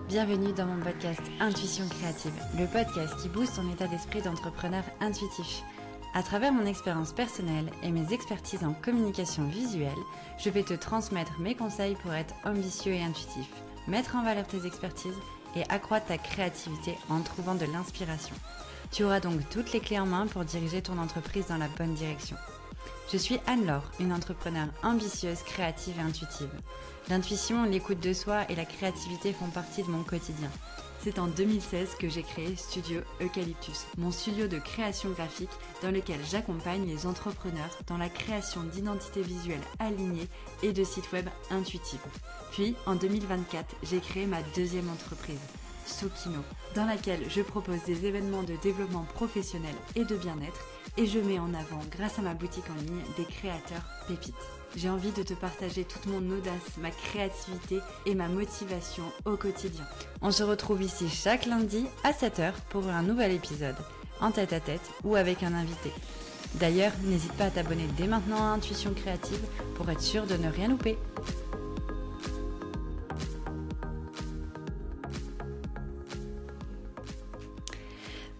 Bienvenue dans mon podcast Intuition créative, le podcast qui booste ton état d'esprit d'entrepreneur intuitif. À travers mon expérience personnelle et mes expertises en communication visuelle, je vais te transmettre mes conseils pour être ambitieux et intuitif, mettre en valeur tes expertises et accroître ta créativité en trouvant de l'inspiration. Tu auras donc toutes les clés en main pour diriger ton entreprise dans la bonne direction. Je suis Anne-Laure, une entrepreneure ambitieuse, créative et intuitive. L'intuition, l'écoute de soi et la créativité font partie de mon quotidien. C'est en 2016 que j'ai créé Studio Eucalyptus, mon studio de création graphique dans lequel j'accompagne les entrepreneurs dans la création d'identités visuelles alignées et de sites web intuitifs. Puis, en 2024, j'ai créé ma deuxième entreprise, Sokino, dans laquelle je propose des événements de développement professionnel et de bien-être et je mets en avant, grâce à ma boutique en ligne, des créateurs pépites. J'ai envie de te partager toute mon audace, ma créativité et ma motivation au quotidien. On se retrouve ici chaque lundi à 7h pour un nouvel épisode, en tête-à-tête ou avec un invité. D'ailleurs, n'hésite pas à t'abonner dès maintenant à Intuition Créative pour être sûr de ne rien louper.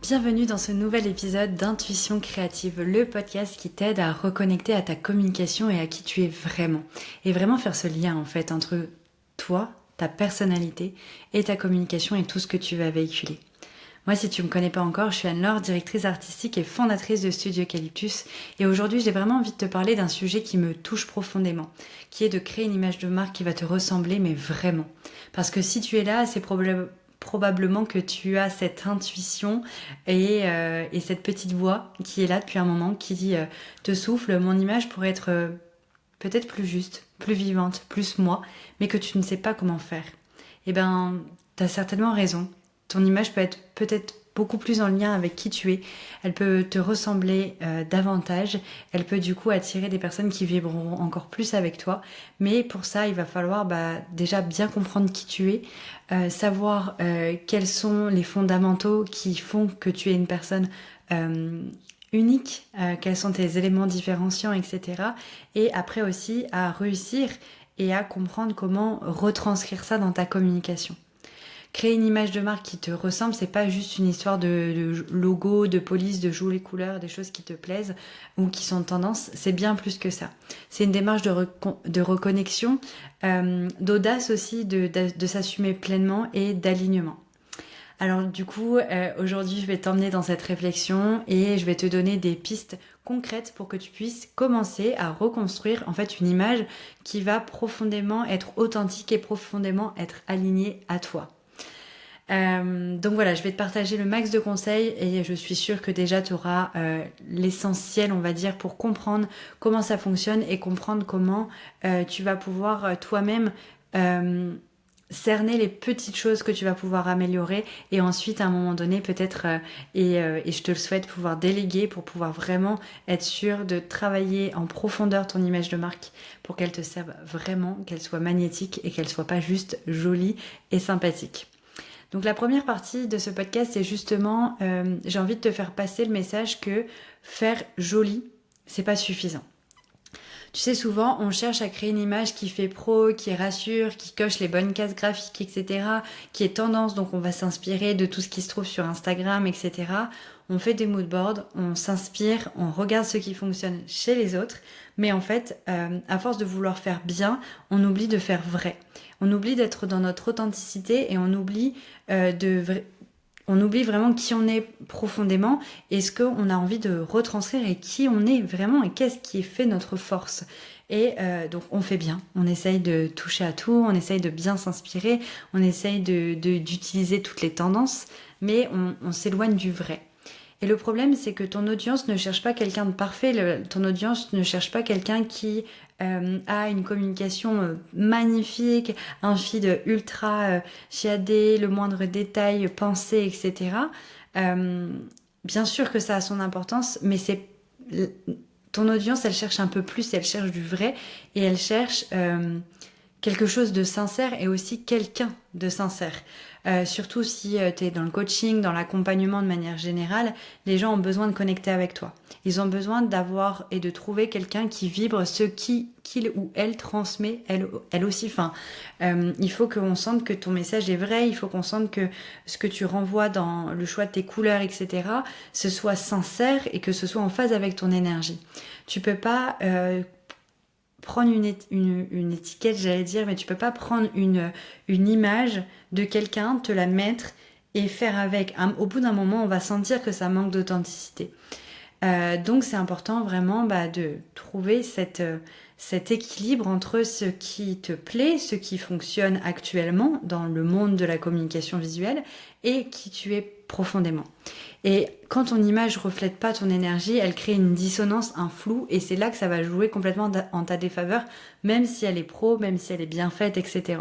Bienvenue dans ce nouvel épisode d'Intuition Créative, le podcast qui t'aide à reconnecter à ta communication et à qui tu es vraiment. Et vraiment faire ce lien en fait entre toi, ta personnalité et ta communication et tout ce que tu vas véhiculer. Moi, si tu ne me connais pas encore, je suis Anne-Laure, directrice artistique et fondatrice de Studio Eucalyptus. Et aujourd'hui, j'ai vraiment envie de te parler d'un sujet qui me touche profondément, qui est de créer une image de marque qui va te ressembler, mais vraiment. Parce que si tu es là, c'est probablement que tu as cette intuition et cette petite voix qui est là depuis un moment, qui te souffle, mon image pourrait être peut-être plus juste, plus vivante, plus moi, mais que tu ne sais pas comment faire. Eh ben, tu as certainement raison. Ton image peut être peut-être beaucoup plus en lien avec qui tu es. Elle peut te ressembler davantage. Elle peut du coup attirer des personnes qui vibreront encore plus avec toi. Mais pour ça, il va falloir déjà bien comprendre qui tu es, savoir quels sont les fondamentaux qui font que tu es une personne unique, quels sont tes éléments différenciants, etc. Et après aussi à réussir et à comprendre comment retranscrire ça dans ta communication. Créer une image de marque qui te ressemble, c'est pas juste une histoire de logo, de police, de jouer les couleurs, des choses qui te plaisent ou qui sont tendance, c'est bien plus que ça. C'est une démarche de reconnexion, d'audace aussi, de s'assumer pleinement et d'alignement. Alors du coup, aujourd'hui, je vais t'emmener dans cette réflexion et je vais te donner des pistes concrètes pour que tu puisses commencer à reconstruire en fait une image qui va profondément être authentique et profondément être alignée à toi. Donc voilà, je vais te partager le max de conseils et je suis sûre que déjà tu auras l'essentiel, on va dire, pour comprendre comment ça fonctionne et comprendre comment tu vas pouvoir toi-même cerner les petites choses que tu vas pouvoir améliorer et ensuite à un moment donné peut-être et je te le souhaite, pouvoir déléguer pour pouvoir vraiment être sûr de travailler en profondeur ton image de marque pour qu'elle te serve vraiment, qu'elle soit magnétique et qu'elle soit pas juste jolie et sympathique. Donc la première partie de ce podcast, c'est justement, j'ai envie de te faire passer le message que faire joli, c'est pas suffisant. Tu sais, souvent, on cherche à créer une image qui fait pro, qui rassure, qui coche les bonnes cases graphiques, etc., qui est tendance, donc on va s'inspirer de tout ce qui se trouve sur Instagram, etc. On fait des moodboards, on s'inspire, on regarde ce qui fonctionne chez les autres, mais en fait, à force de vouloir faire bien, on oublie de faire vrai. On oublie d'être dans notre authenticité et on oublie vraiment qui on est profondément et ce qu'on a envie de retranscrire et qui on est vraiment et qu'est-ce qui fait notre force. Et donc on fait bien, on essaye de toucher à tout, on essaye de bien s'inspirer, on essaye d'utiliser toutes les tendances, mais on s'éloigne du vrai. Et le problème, c'est que ton audience ne cherche pas quelqu'un de parfait, ton audience ne cherche pas quelqu'un qui a une communication magnifique, un feed ultra chiadé, le moindre détail pensé, etc. Bien sûr que ça a son importance, mais ton audience, elle cherche un peu plus, elle cherche du vrai et elle cherche quelque chose de sincère et aussi quelqu'un de sincère. Surtout si tu es dans le coaching, dans l'accompagnement de manière générale, les gens ont besoin de connecter avec toi. Ils ont besoin d'avoir et de trouver quelqu'un qui vibre ce qu'il ou elle transmet, elle aussi. Enfin, il faut qu'on sente que ton message est vrai, il faut qu'on sente que ce que tu renvoies dans le choix de tes couleurs, etc., ce soit sincère et que ce soit en phase avec ton énergie. Tu peux pas prendre une étiquette, j'allais dire, mais tu peux pas prendre une image de quelqu'un, te la mettre et faire avec. Au bout d'un moment, on va sentir que ça manque d'authenticité. Donc c'est important vraiment de trouver cet équilibre entre ce qui te plaît, ce qui fonctionne actuellement dans le monde de la communication visuelle et qui tu es profondément. Et quand ton image reflète pas ton énergie, elle crée une dissonance, un flou, et c'est là que ça va jouer complètement en ta défaveur, même si elle est pro, même si elle est bien faite, etc.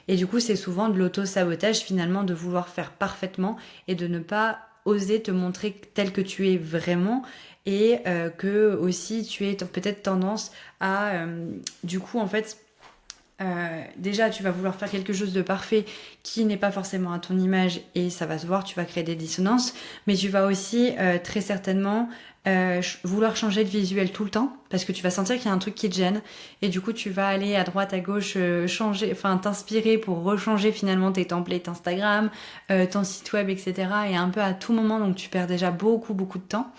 Et du coup, c'est souvent de l'auto-sabotage finalement de vouloir faire parfaitement et de ne pas oser te montrer tel que tu es vraiment, et que aussi tu aies peut-être tendance à du coup en fait déjà tu vas vouloir faire quelque chose de parfait qui n'est pas forcément à ton image et ça va se voir, tu vas créer des dissonances, mais tu vas aussi très certainement vouloir changer de visuel tout le temps parce que tu vas sentir qu'il y a un truc qui te gêne et du coup tu vas aller à droite à gauche changer, enfin t'inspirer pour rechanger finalement tes templates Instagram, ton site web, etc. et un peu à tout moment, donc tu perds déjà beaucoup de temps.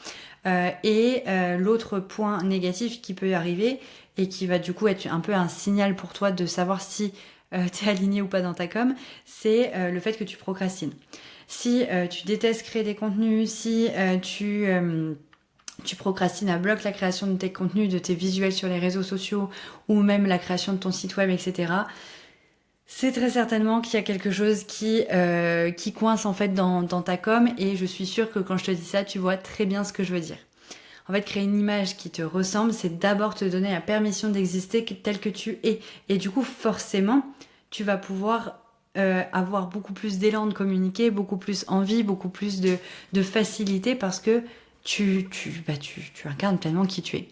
L'autre point négatif qui peut arriver et qui va du coup être un peu un signal pour toi de savoir si tu es aligné ou pas dans ta com, c'est le fait que tu procrastines. Si tu détestes créer des contenus, si tu procrastines à bloc la création de tes contenus, de tes visuels sur les réseaux sociaux ou même la création de ton site web, etc., c'est très certainement qu'il y a quelque chose qui coince en fait dans ta com, et je suis sûre que quand je te dis ça, tu vois très bien ce que je veux dire. En fait, créer une image qui te ressemble, c'est d'abord te donner la permission d'exister tel que tu es. Et du coup, forcément, tu vas pouvoir avoir beaucoup plus d'élan de communiquer, beaucoup plus envie, beaucoup plus de facilité parce que tu incarnes pleinement qui tu es.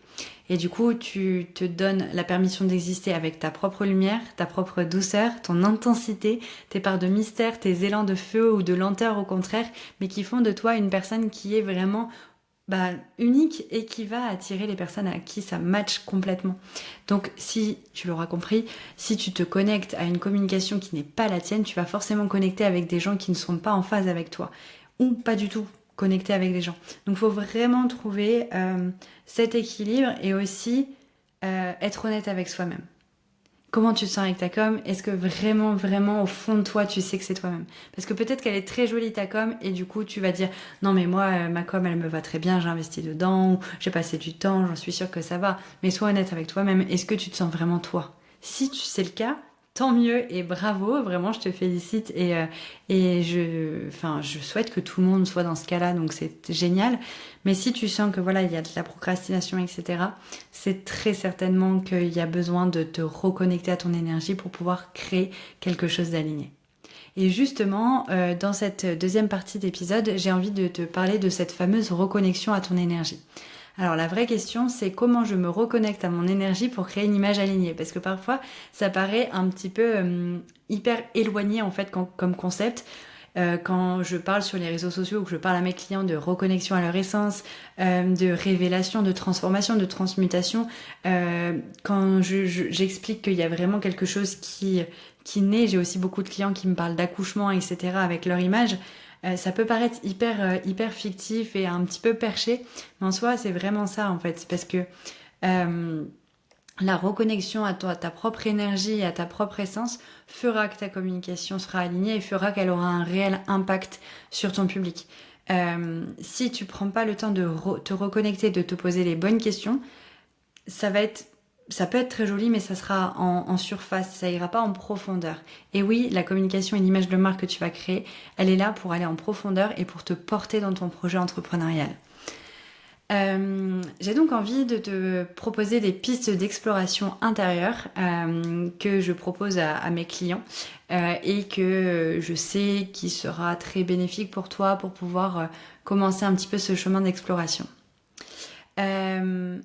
Et du coup, tu te donnes la permission d'exister avec ta propre lumière, ta propre douceur, ton intensité, tes parts de mystère, tes élans de feu ou de lenteur au contraire, mais qui font de toi une personne qui est vraiment unique et qui va attirer les personnes à qui ça match complètement. Donc si tu l'auras compris, si tu te connectes à une communication qui n'est pas la tienne, tu vas forcément connecter avec des gens qui ne sont pas en phase avec toi ou pas du tout connecter avec des gens. Donc il faut vraiment trouver cet équilibre et aussi être honnête avec soi-même. Comment tu te sens avec ta com? Est-ce que vraiment, vraiment, au fond de toi, tu sais que c'est toi-même? Parce que peut-être qu'elle est très jolie ta com et du coup, tu vas dire non, mais moi, ma com, elle me va très bien, j'ai investi dedans, ou j'ai passé du temps, j'en suis sûre que ça va. Mais sois honnête avec toi-même. Est-ce que tu te sens vraiment toi? Si c'est le cas, tant mieux et bravo, vraiment, je te félicite et je souhaite que tout le monde soit dans ce cas-là, donc c'est génial. Mais si tu sens que voilà, il y a de la procrastination, etc., c'est très certainement qu'il y a besoin de te reconnecter à ton énergie pour pouvoir créer quelque chose d'aligné. Et justement, dans cette deuxième partie d'épisode, j'ai envie de te parler de cette fameuse reconnexion à ton énergie. Alors la vraie question, c'est comment je me reconnecte à mon énergie pour créer une image alignée. Parce que parfois, ça paraît un petit peu hyper éloigné en fait comme concept. Quand je parle sur les réseaux sociaux ou que je parle à mes clients de reconnexion à leur essence, de révélation, de transformation, de transmutation, quand j'explique qu'il y a vraiment quelque chose qui naît, j'ai aussi beaucoup de clients qui me parlent d'accouchement, etc. avec leur image. Ça peut paraître hyper fictif et un petit peu perché, mais en soi, c'est vraiment ça en fait. C'est parce que la reconnexion à toi, ta propre énergie et à ta propre essence fera que ta communication sera alignée et fera qu'elle aura un réel impact sur ton public. Si tu prends pas le temps de te reconnecter, de te poser les bonnes questions, ça peut être très joli, mais ça sera en surface, ça ira pas en profondeur. Et oui, la communication et l'image de marque que tu vas créer, elle est là pour aller en profondeur et pour te porter dans ton projet entrepreneurial. J'ai donc envie de te proposer des pistes d'exploration intérieure que je propose à mes clients et que je sais qui sera très bénéfique pour toi pour pouvoir commencer un petit peu ce chemin d'exploration.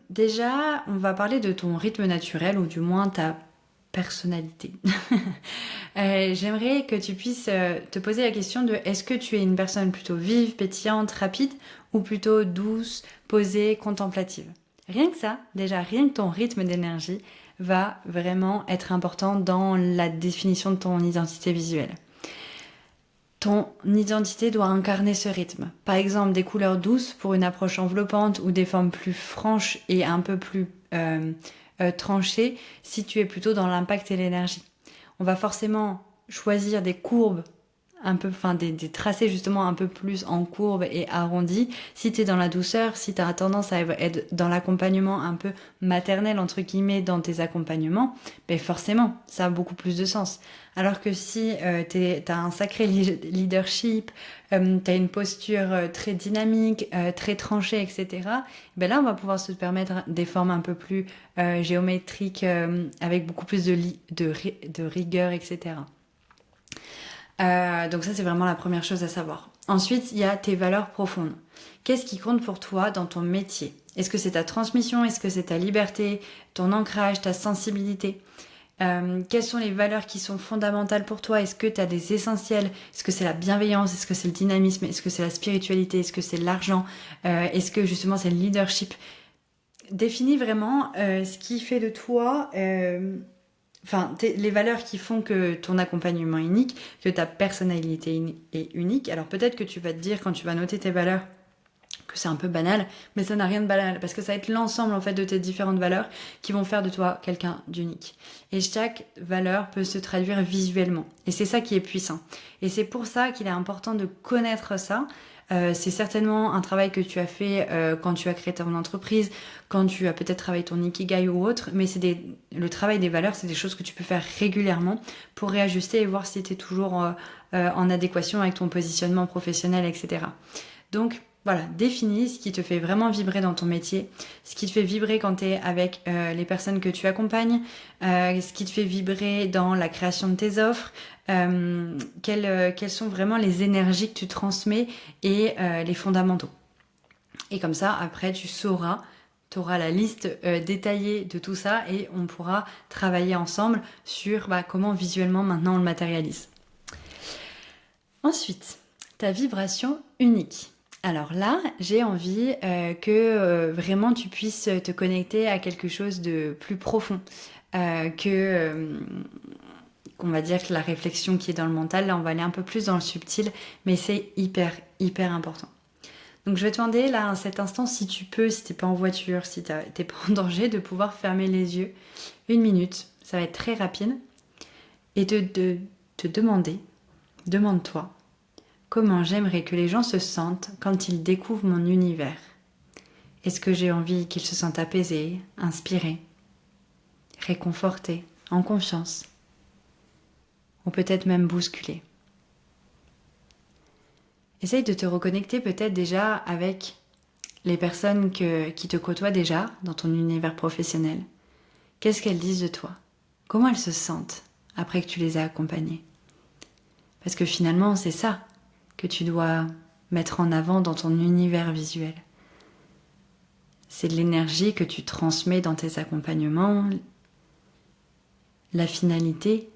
Déjà, on va parler de ton rythme naturel, ou du moins ta personnalité. J'aimerais que tu puisses te poser la question de est-ce que tu es une personne plutôt vive, pétillante, rapide ou plutôt douce, posée, contemplative. Rien que ça, déjà rien que ton rythme d'énergie va vraiment être important dans la définition de ton identité visuelle. Ton identité doit incarner ce rythme. Par exemple, des couleurs douces pour une approche enveloppante ou des formes plus franches et un peu plus tranchées si tu es plutôt dans l'impact et l'énergie. On va forcément choisir des courbes un peu, enfin des tracés justement un peu plus en courbe et arrondis. Si tu es dans la douceur, si tu as tendance à être dans l'accompagnement un peu maternel entre guillemets dans tes accompagnements, ben forcément, ça a beaucoup plus de sens. Alors que si tu as un sacré leadership, tu as une posture très dynamique, très tranchée, etc., ben là, on va pouvoir se permettre des formes un peu plus géométriques, avec beaucoup plus de rigueur, etc. Donc ça, c'est vraiment la première chose à savoir. Ensuite, il y a tes valeurs profondes. Qu'est-ce qui compte pour toi dans ton métier? Est-ce que c'est ta transmission? Est-ce que c'est ta liberté, ton ancrage, ta sensibilité? Quelles sont les valeurs qui sont fondamentales pour toi? Est-ce que tu as des essentiels? Est-ce que c'est la bienveillance? Est-ce que c'est le dynamisme? Est-ce que c'est la spiritualité? Est-ce que c'est l'argent? Est-ce que justement c'est le leadership? Définis vraiment ce qui fait de toi... les valeurs qui font que ton accompagnement est unique, que ta personnalité est unique. Alors peut-être que tu vas te dire quand tu vas noter tes valeurs que c'est un peu banal, mais ça n'a rien de banal parce que ça va être l'ensemble en fait de tes différentes valeurs qui vont faire de toi quelqu'un d'unique. Et chaque valeur peut se traduire visuellement. Et c'est ça qui est puissant. Et c'est pour ça qu'il est important de connaître ça. C'est certainement un travail que tu as fait quand tu as créé ton entreprise, quand tu as peut-être travaillé ton Ikigai ou autre, mais le travail des valeurs, c'est des choses que tu peux faire régulièrement pour réajuster et voir si tu es toujours en adéquation avec ton positionnement professionnel, etc. Donc, voilà, définis ce qui te fait vraiment vibrer dans ton métier, ce qui te fait vibrer quand tu es avec les personnes que tu accompagnes, ce qui te fait vibrer dans la création de tes offres, quelles sont vraiment les énergies que tu transmets et les fondamentaux. Et comme ça, après, tu sauras, tu auras la liste détaillée de tout ça et on pourra travailler ensemble sur comment visuellement maintenant on le matérialise. Ensuite, ta vibration unique. Alors là, j'ai envie que vraiment tu puisses te connecter à quelque chose de plus profond qu'on va dire que la réflexion qui est dans le mental. Là, on va aller un peu plus dans le subtil, mais c'est hyper, hyper important. Donc je vais te demander là, à cet instant, si tu peux, si t'es pas en voiture, si t'es pas en danger, de pouvoir fermer les yeux 1 minute. Ça va être très rapide. Et de te demander, demande-toi, comment j'aimerais que les gens se sentent quand ils découvrent mon univers? Est-ce que j'ai envie qu'ils se sentent apaisés, inspirés, réconfortés, en confiance? Ou peut-être même bousculés? Essaye de te reconnecter peut-être déjà avec les personnes qui te côtoient déjà dans ton univers professionnel. Qu'est-ce qu'elles disent de toi? Comment elles se sentent après que tu les as accompagnées? Parce que finalement, c'est ça que tu dois mettre en avant dans ton univers visuel. C'est de l'énergie que tu transmets dans tes accompagnements, la finalité.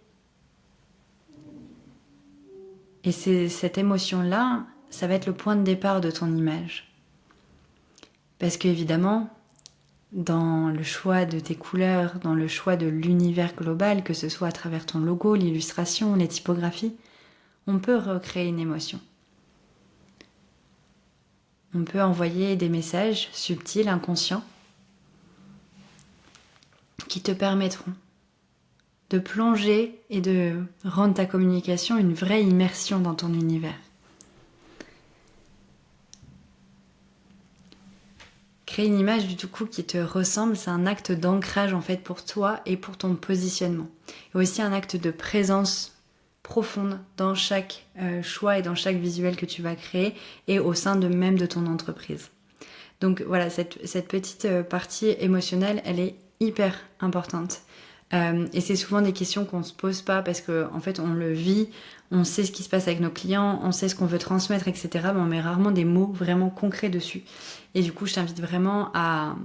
Et c'est cette émotion-là, ça va être le point de départ de ton image. Parce qu'évidemment, dans le choix de tes couleurs, dans le choix de l'univers global, que ce soit à travers ton logo, l'illustration, les typographies, on peut recréer une émotion. On peut envoyer des messages subtils, inconscients, qui te permettront de plonger et de rendre ta communication une vraie immersion dans ton univers. Créer une image du tout coup qui te ressemble, c'est un acte d'ancrage en fait pour toi et pour ton positionnement. Et aussi un acte de présence profonde dans chaque choix et dans chaque visuel que tu vas créer et au sein même de ton entreprise. Donc voilà, cette petite partie émotionnelle, elle est hyper importante. Et c'est souvent des questions qu'on se pose pas parce qu'en fait on le vit, on sait ce qui se passe avec nos clients, on sait ce qu'on veut transmettre, etc. Mais on met rarement des mots vraiment concrets dessus. Et du coup, je t'invite vraiment à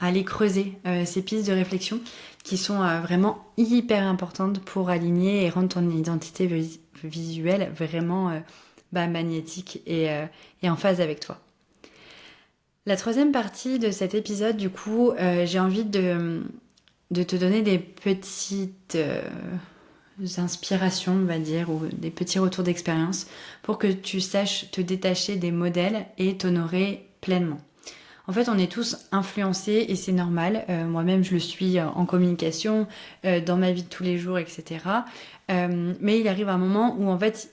aller creuser ces pistes de réflexion qui sont vraiment hyper importantes pour aligner et rendre ton identité visuelle vraiment magnétique et en phase avec toi. La troisième partie de cet épisode, du coup, j'ai envie de te donner des petites inspirations, on va dire, ou des petits retours d'expérience pour que tu saches te détacher des modèles et t'honorer pleinement. En fait, on est tous influencés et c'est normal. Moi-même, je le suis en communication, dans ma vie de tous les jours, etc. Mais il arrive un moment où, en fait,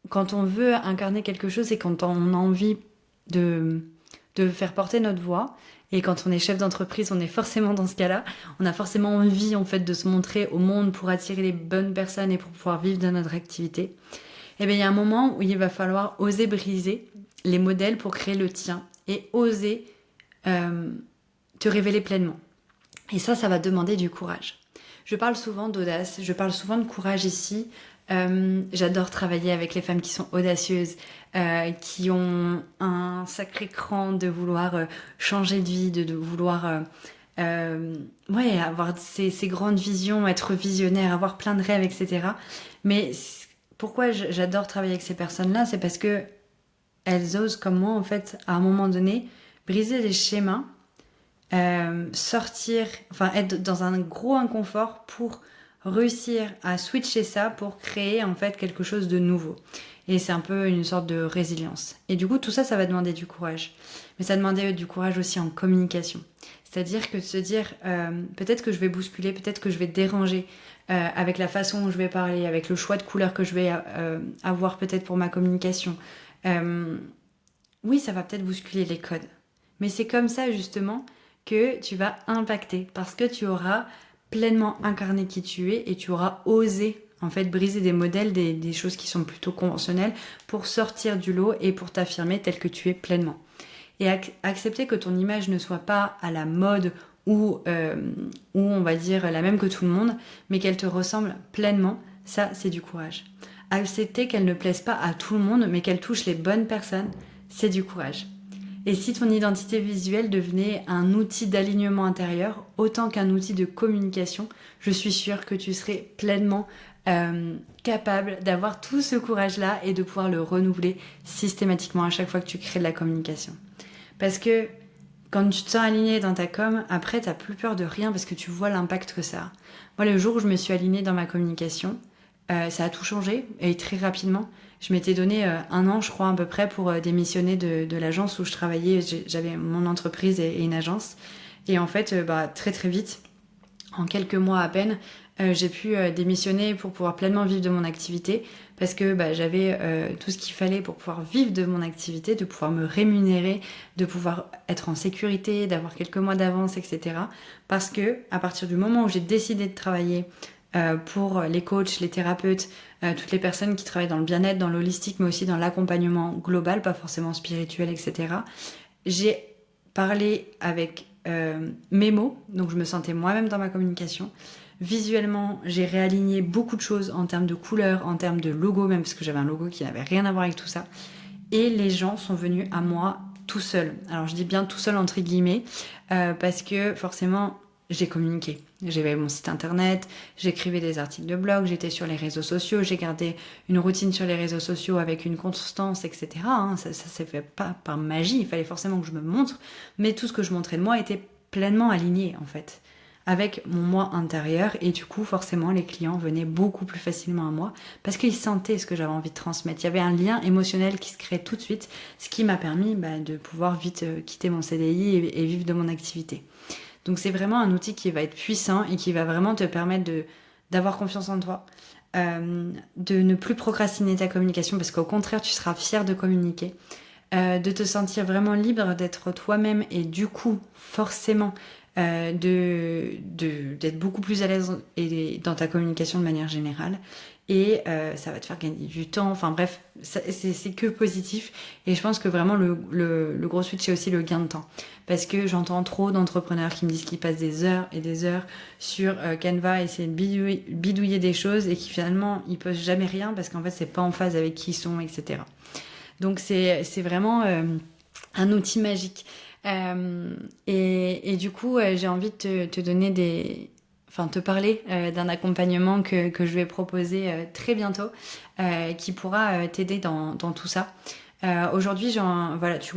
quand on veut incarner quelque chose et quand on a envie de faire porter notre voix, et quand on est chef d'entreprise, on est forcément dans ce cas-là. On a forcément envie, en fait, de se montrer au monde pour attirer les bonnes personnes et pour pouvoir vivre de notre activité. Et bien, il y a un moment où il va falloir oser briser les modèles pour créer le tien et oser te révéler pleinement. Et ça va demander du courage. Je parle souvent d'audace, je parle souvent de courage ici. J'adore travailler avec les femmes qui sont audacieuses, qui ont un sacré cran de vouloir changer de vie, de vouloir avoir ces grandes visions, être visionnaire, avoir plein de rêves, etc. Mais pourquoi j'adore travailler avec ces personnes-là, c'est parce que elles osent, comme moi, en fait, à un moment donné, briser les schémas, sortir, enfin être dans un gros inconfort pour réussir à switcher ça pour créer en fait quelque chose de nouveau. Et c'est un peu une sorte de résilience. Et du coup, tout ça, ça va demander du courage. Mais ça demandait du courage aussi en communication. C'est-à-dire que de se dire, peut-être que je vais bousculer, peut-être que je vais déranger avec la façon où je vais parler, avec le choix de couleurs que je vais avoir peut-être pour ma communication. Oui, ça va peut-être bousculer les codes. Mais c'est comme ça, justement, que tu vas impacter parce que tu auras pleinement incarné qui tu es et tu auras osé en fait briser des modèles, des choses qui sont plutôt conventionnelles pour sortir du lot et pour t'affirmer tel que tu es pleinement. Et accepter que ton image ne soit pas à la mode ou on va dire la même que tout le monde, mais qu'elle te ressemble pleinement, ça c'est du courage. Accepter qu'elle ne plaise pas à tout le monde, mais qu'elle touche les bonnes personnes, c'est du courage. Et si ton identité visuelle devenait un outil d'alignement intérieur, autant qu'un outil de communication, je suis sûre que tu serais pleinement capable d'avoir tout ce courage-là et de pouvoir le renouveler systématiquement à chaque fois que tu crées de la communication. Parce que quand tu te sens aligné dans ta com, après, tu n'as plus peur de rien parce que tu vois l'impact que ça a. Moi, le jour où je me suis alignée dans ma communication, ça a tout changé et très rapidement. Je m'étais donné 1 an, je crois, à peu près, pour démissionner de l'agence où je travaillais. J'avais mon entreprise et une agence. Et en fait, très très vite, en quelques mois à peine, j'ai pu démissionner pour pouvoir pleinement vivre de mon activité parce que j'avais tout ce qu'il fallait pour pouvoir vivre de mon activité, de pouvoir me rémunérer, de pouvoir être en sécurité, d'avoir quelques mois d'avance, etc. Parce que à partir du moment où j'ai décidé de travailler pour les coachs, les thérapeutes, toutes les personnes qui travaillent dans le bien-être, dans l'holistique, mais aussi dans l'accompagnement global, pas forcément spirituel, etc. J'ai parlé avec mes mots, donc je me sentais moi-même dans ma communication. Visuellement, j'ai réaligné beaucoup de choses en termes de couleurs, en termes de logo, même parce que j'avais un logo qui n'avait rien à voir avec tout ça. Et les gens sont venus à moi tout seuls. Alors je dis bien tout seul entre guillemets, parce que forcément, j'ai communiqué. J'avais mon site internet, j'écrivais des articles de blog, j'étais sur les réseaux sociaux, j'ai gardé une routine sur les réseaux sociaux avec une constance, etc. Ça s'est fait pas par magie, il fallait forcément que je me montre, mais tout ce que je montrais de moi était pleinement aligné en fait, avec mon moi intérieur, et du coup forcément les clients venaient beaucoup plus facilement à moi parce qu'ils sentaient ce que j'avais envie de transmettre. Il y avait un lien émotionnel qui se créait tout de suite, ce qui m'a permis de pouvoir vite quitter mon CDI et vivre de mon activité. Donc c'est vraiment un outil qui va être puissant et qui va vraiment te permettre d'avoir confiance en toi, de ne plus procrastiner ta communication parce qu'au contraire tu seras fier de communiquer, de te sentir vraiment libre d'être toi-même et du coup forcément d'être beaucoup plus à l'aise dans ta communication de manière générale. Et ça va te faire gagner du temps. Enfin bref, c'est que positif. Et je pense que vraiment le gros switch, c'est aussi le gain de temps. Parce que j'entends trop d'entrepreneurs qui me disent qu'ils passent des heures et des heures sur Canva, essayer de bidouiller des choses et qui finalement, ils postent jamais rien parce qu'en fait, c'est pas en phase avec qui ils sont, etc. Donc c'est vraiment un outil magique. Et du coup, j'ai envie de te donner te parler d'un accompagnement que je vais proposer très bientôt, qui pourra t'aider dans tout ça. Aujourd'hui, voilà, tu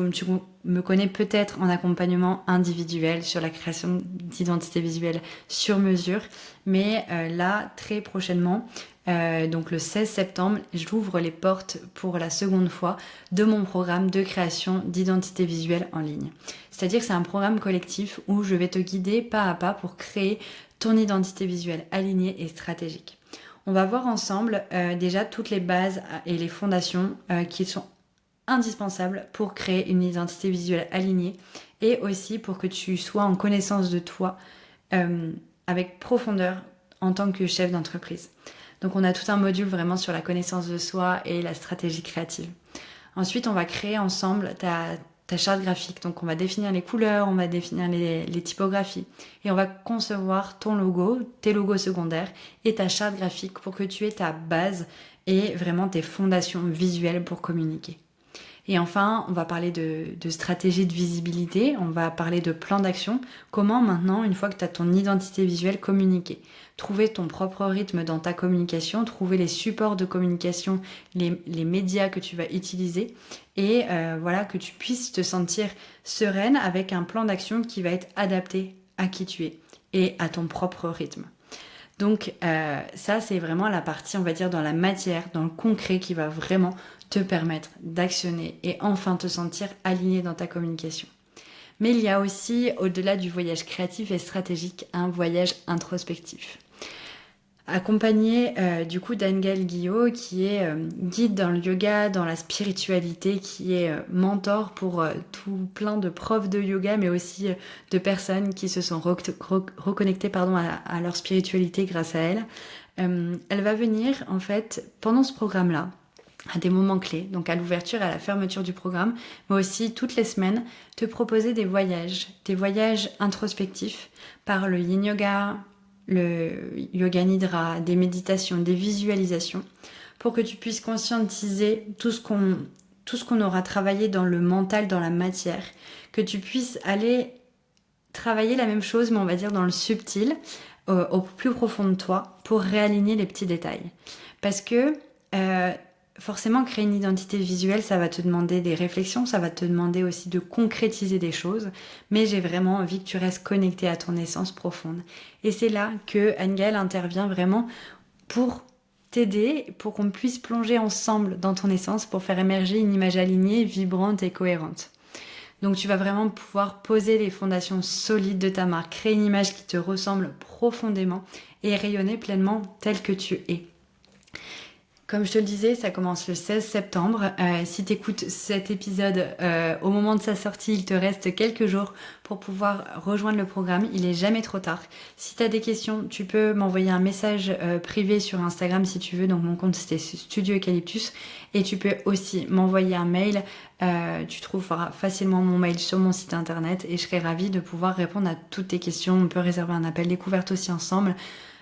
me connais peut-être en accompagnement individuel sur la création d'identité visuelle sur mesure, mais là, très prochainement, donc le 16 septembre, j'ouvre les portes pour la seconde fois de mon programme de création d'identité visuelle en ligne. C'est-à-dire que c'est un programme collectif où je vais te guider pas à pas pour créer ton identité visuelle alignée et stratégique. On va voir ensemble déjà toutes les bases et les fondations qui sont indispensables pour créer une identité visuelle alignée et aussi pour que tu sois en connaissance de toi avec profondeur en tant que chef d'entreprise. Donc on a tout un module vraiment sur la connaissance de soi et la stratégie créative. Ensuite, on va créer ensemble ta charte graphique. Donc on va définir les couleurs, on va définir les typographies et on va concevoir ton logo, tes logos secondaires et ta charte graphique pour que tu aies ta base et vraiment tes fondations visuelles pour communiquer. Et enfin, on va parler de stratégie de visibilité, on va parler de plan d'action. Comment maintenant, une fois que tu as ton identité visuelle, communiquer. Trouver ton propre rythme dans ta communication, trouver les supports de communication, les médias que tu vas utiliser et voilà, que tu puisses te sentir sereine avec un plan d'action qui va être adapté à qui tu es et à ton propre rythme. Donc ça, c'est vraiment la partie, on va dire, dans la matière, dans le concret qui va vraiment te permettre d'actionner et enfin te sentir aligné dans ta communication. Mais il y a aussi, au-delà du voyage créatif et stratégique, un voyage introspectif. Accompagné du coup d'Angèle Guillot, qui est guide dans le yoga, dans la spiritualité, qui est mentor pour tout plein de profs de yoga, mais aussi de personnes qui se sont reconnectées à leur spiritualité grâce à elle. Elle va venir en fait pendant ce programme-là, à des moments clés, donc à l'ouverture et à la fermeture du programme, mais aussi toutes les semaines, te proposer des voyages introspectifs par le yin yoga, le yoga nidra, des méditations, des visualisations, pour que tu puisses conscientiser tout ce qu'on aura travaillé dans le mental, dans la matière, que tu puisses aller travailler la même chose, mais on va dire dans le subtil, au plus profond de toi, pour réaligner les petits détails. Parce que forcément, créer une identité visuelle, ça va te demander des réflexions, ça va te demander aussi de concrétiser des choses, mais j'ai vraiment envie que tu restes connecté à ton essence profonde. Et c'est là que Angèle intervient vraiment pour t'aider, pour qu'on puisse plonger ensemble dans ton essence, pour faire émerger une image alignée, vibrante et cohérente. Donc tu vas vraiment pouvoir poser les fondations solides de ta marque, créer une image qui te ressemble profondément et rayonner pleinement tel que tu es. Comme je te le disais, ça commence le 16 septembre. Si tu écoutes cet épisode au moment de sa sortie, il te reste quelques jours pour pouvoir rejoindre le programme. Il est jamais trop tard. Si tu as des questions, tu peux m'envoyer un message privé sur Instagram si tu veux. Donc mon compte c'était Studio Eucalyptus. Et tu peux aussi m'envoyer un mail. Tu trouveras facilement mon mail sur mon site internet et je serai ravie de pouvoir répondre à toutes tes questions. On peut réserver un appel découverte aussi ensemble.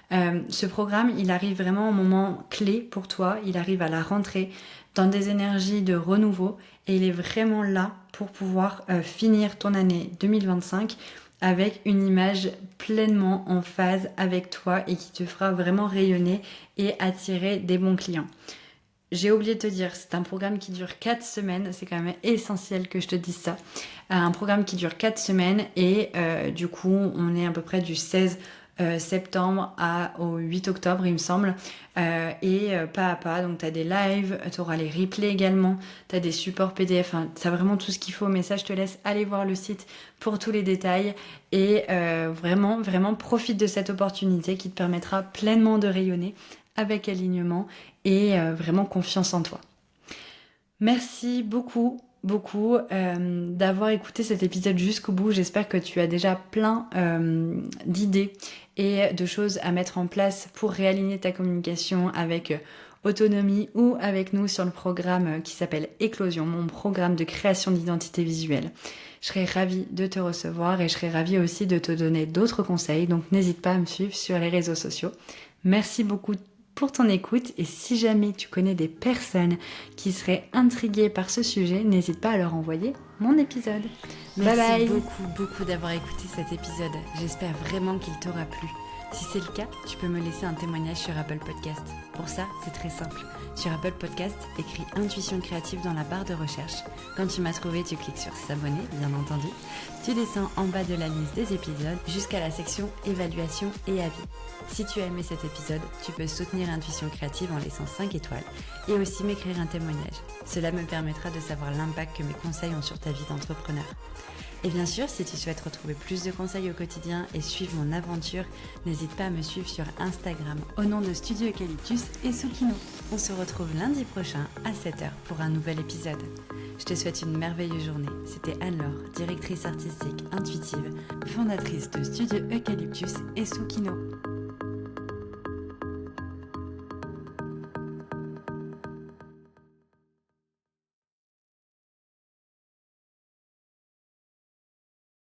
Ce programme, il arrive vraiment au moment clé pour toi, il arrive à la rentrée, dans des énergies de renouveau et il est vraiment là pour pouvoir finir ton année 2025 avec une image pleinement en phase avec toi et qui te fera vraiment rayonner et attirer des bons clients. J'ai oublié de te dire, c'est un programme qui dure 4 semaines, c'est quand même essentiel que je te dise ça. Un programme qui dure 4 semaines et du coup on est à peu près du 16 septembre au 8 octobre il me semble, et pas à pas, donc tu as des lives, tu auras les replays également, tu as des supports PDF, tu as vraiment tout ce qu'il faut, mais ça je te laisse aller voir le site pour tous les détails et vraiment profite de cette opportunité qui te permettra pleinement de rayonner avec alignement et vraiment confiance en toi. Merci beaucoup d'avoir écouté cet épisode jusqu'au bout. J'espère que tu as déjà plein d'idées et de choses à mettre en place pour réaligner ta communication avec autonomie ou avec nous sur le programme qui s'appelle Éclosion, mon programme de création d'identité visuelle. Je serais ravie de te recevoir et je serais ravie aussi de te donner d'autres conseils, donc n'hésite pas à me suivre sur les réseaux sociaux. Merci beaucoup pour ton écoute et si jamais tu connais des personnes qui seraient intriguées par ce sujet, n'hésite pas à leur envoyer mon épisode. Merci beaucoup d'avoir écouté cet épisode. J'espère vraiment qu'il t'aura plu. Si c'est le cas, tu peux me laisser un témoignage sur Apple Podcast. Pour ça, c'est très simple. Sur Apple Podcast, écris Intuition créative dans la barre de recherche. Quand tu m'as trouvé, tu cliques sur s'abonner, bien entendu. Tu descends en bas de la liste des épisodes jusqu'à la section évaluation et avis. Si tu as aimé cet épisode, tu peux soutenir Intuition créative en laissant 5 étoiles et aussi m'écrire un témoignage. Cela me permettra de savoir l'impact que mes conseils ont sur ta vie d'entrepreneur. Et bien sûr, si tu souhaites retrouver plus de conseils au quotidien et suivre mon aventure, n'hésite pas à me suivre sur Instagram au nom de Studio Eucalyptus et Tsukino. On se retrouve lundi prochain à 7h pour un nouvel épisode. Je te souhaite une merveilleuse journée. C'était Anne-Laure, directrice artistique intuitive, fondatrice de Studio Eucalyptus et Tsukino.